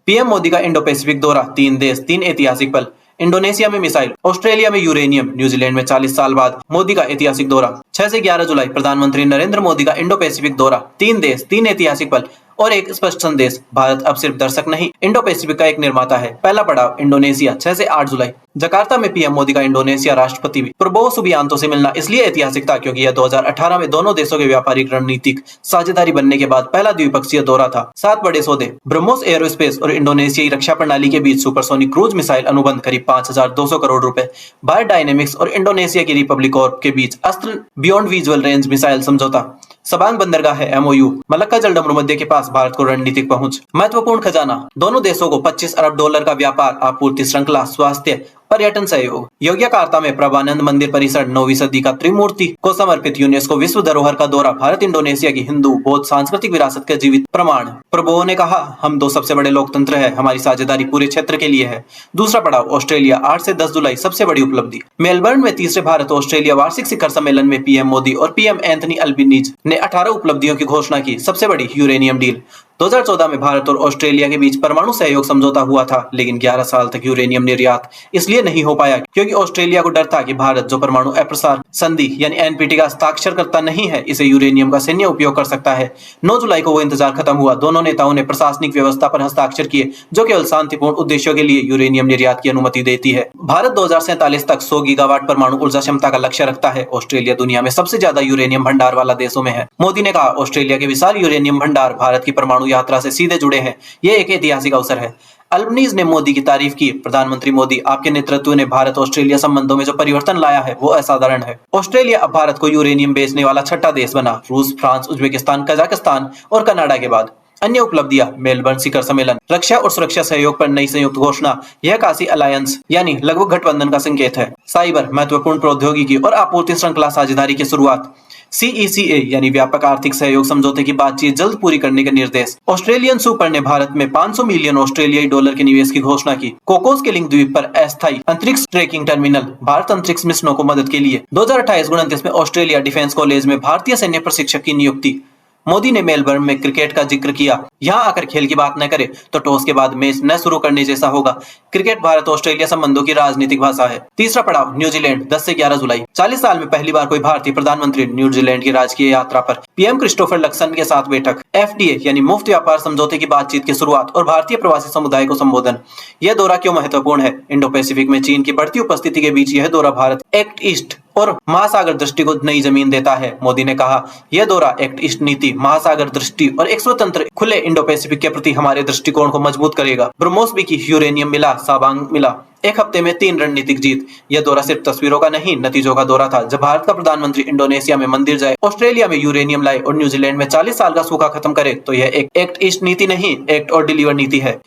PM Modi का Indo Pacific दौरा, 3 देश 3 ऐतिहासिक पल। इंडोनेशिया में मिसाइल, ऑस्ट्रेलिया में यूरेनियम, न्यूजीलैंड में 40 साल बाद मोदी का ऐतिहासिक दौरा। 6 से 11 जुलाई प्रधानमंत्री नरेंद्र मोदी का इंडो पैसिफिक दौरा, 3 देश 3 ऐतिहासिक पल और एक स्पष्ट संदेश। भारत अब सिर्फ दर्शक नहीं, इंडो पैसिफिक का एक निर्माता है। पहला पड़ाव इंडोनेशिया, 6 से 8 जुलाई। जकार्ता में पीएम मोदी का इंडोनेशिया राष्ट्रपति प्रबोवो सुबियांतो से मिलना इसलिए ऐतिहासिक था क्योंकि यह 2018 में दोनों देशों के व्यापारिक रणनीतिक साझेदारी बनने के बाद पहला द्विपक्षीय दौरा था। 7 बड़े सौदे, ब्रह्मोस एयरोस्पेस और इंडोनेशियाई रक्षा प्रणाली के बीच सुपरसोनिक क्रूज मिसाइल अनुबंध करीब 5200 करोड़ रुपए। बायर डायनेमिक्स और इंडोनेशिया की रिपब्लिक कॉर्प के बीच अस्त्र बियॉन्ड विजुअल रेंज मिसाइल समझौता। सबांग बंदरगाह है एमओयू, मलक्का जलडमरू मध्य के पास भारत को रणनीतिक पहुंच। महत्वपूर्ण खजाना, दोनों देशों को $25 अरब का व्यापार, आपूर्ति श्रृंखला, स्वास्थ्य, पर्यटन सहयोग। यज्ञकार्ता में प्रभानंद मंदिर परिसर, 9वीं सदी का त्रिमूर्ति को समर्पित यूनेस्को विश्व धरोहर का दौरा, भारत इंडोनेशिया की हिंदू बौद्ध सांस्कृतिक विरासत का जीवित प्रमाण। प्रभुओं ने कहा, हम 2 सबसे बड़े लोकतंत्र है, हमारी साझेदारी पूरे क्षेत्र के लिए है। दूसरा पड़ाव ऑस्ट्रेलिया, 8 से 10 जुलाई, सबसे बड़ी उपलब्धि। मेलबर्न में तीसरे भारत ऑस्ट्रेलिया वार्षिक शिखर सम्मेलन में पीएम मोदी और पीएम एंथनी अल्बनीज ने 18 उपलब्धियों की घोषणा की। सबसे बड़ी यूरेनियम डील, 2014 में भारत और ऑस्ट्रेलिया के बीच परमाणु सहयोग समझौता हुआ था, लेकिन 11 साल तक यूरेनियम निर्यात इसलिए नहीं हो पाया क्योंकि ऑस्ट्रेलिया को डर था कि भारत, जो परमाणु अप्रसार संधि यानी एनपीटी का हस्ताक्षर करता नहीं है, इसे यूरेनियम का सैन्य उपयोग कर सकता है। 9 जुलाई को वो इंतजार खत्म हुआ। दोनों नेताओं ने प्रशासनिक व्यवस्था पर हस्ताक्षर किए जो केवल शांतिपूर्ण उद्देश्यों के लिए यूरेनियम निर्यात की अनुमति देती है। भारत 2047 तक 100 गीगावाट परमाणु ऊर्जा क्षमता का लक्ष्य रखता है। ऑस्ट्रेलिया दुनिया में सबसे ज्यादा यूरेनियम भंडार वाला देशों में है। मोदी ने कहा, ऑस्ट्रेलिया के विशाल यूरेनियम भंडार भारत की परमाणु यात्रा से सीधे जुड़े हैं। यह एक ऐतिहासिक अवसर है। अल्बनीज ने मोदी की तारीफ की। प्रधानमंत्री मोदी, आपके नेतृत्व ने भारत ऑस्ट्रेलिया संबंधों में जो परिवर्तन लाया है वो असाधारण है। ऑस्ट्रेलिया अब भारत को यूरेनियम बेचने वाला 6ठा देश बना, रूस, फ्रांस, उज्बेकिस्तान, कजाकिस्तान और कनाडा के बाद। अन्य उपलब्धियां, मेलबर्न शिखर सम्मेलन, रक्षा और सुरक्षा सहयोग पर नई संयुक्त घोषणा, यह काशी अलायंस यानी लगभग गठबंधन का संकेत है। साइबर, महत्वपूर्ण प्रौद्योगिकी और आपूर्ति श्रृंखला साझेदारी की शुरुआत। CECA यानी व्यापक आर्थिक सहयोग समझौते की बातचीत जल्द पूरी करने के निर्देश। ऑस्ट्रेलियन सुपर ने भारत में $500 मिलियन ऑस्ट्रेलियाई डॉलर के निवेश की घोषणा की। कोकोस के लिंक द्वीप पर अस्थायी अंतरिक्ष ट्रैकिंग टर्मिनल, भारत अंतरिक्ष मिशनों को मदद के लिए। 2028-29 में ऑस्ट्रेलिया डिफेंस कॉलेज में भारतीय सैन्य प्रशिक्षक की नियुक्ति। मोदी ने मेलबर्न में क्रिकेट का जिक्र किया। यहाँ आकर खेल की बात न करे तो टॉस के बाद मैच न शुरू करने जैसा होगा। क्रिकेट भारत ऑस्ट्रेलिया संबंधों की राजनीतिक भाषा है। तीसरा पड़ाव न्यूजीलैंड, 10 से 11 जुलाई। 40 साल में पहली बार कोई भारतीय प्रधानमंत्री न्यूजीलैंड की राजकीय यात्रा पर। पीएम क्रिस्टोफर लक्सन के साथ बैठक। FTA यानी मुफ्त व्यापार समझौते की बातचीत की शुरुआत और भारतीय प्रवासी समुदाय को संबोधन। यह दौरा क्यों महत्वपूर्ण है? इंडो पैसिफिक में चीन की बढ़ती उपस्थिति के बीच यह दौरा भारत एक्ट ईस्ट और महासागर दृष्टि को नई जमीन देता है। मोदी ने कहा, यह दौरा एक्ट ईस्ट नीति, महासागर दृष्टि और एक स्वतंत्र खुले इंडो पैसिफिक के प्रति हमारे दृष्टिकोण को मजबूत करेगा। ब्रह्मोस भी की यूरेनियम मिला, साबांग मिला। एक हफ्ते में 3 रणनीतिक जीत। यह दौरा सिर्फ तस्वीरों का नहीं, नतीजों का दौरा था। जब भारत का प्रधानमंत्री इंडोनेशिया में मंदिर जाए, ऑस्ट्रेलिया में यूरेनियम लाए और न्यूजीलैंड में 40 साल का सूखा खत्म करे, तो यह एक एक्ट ईस्ट नीति नहीं, एक्ट और डिलीवर नीति है।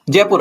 जयपुर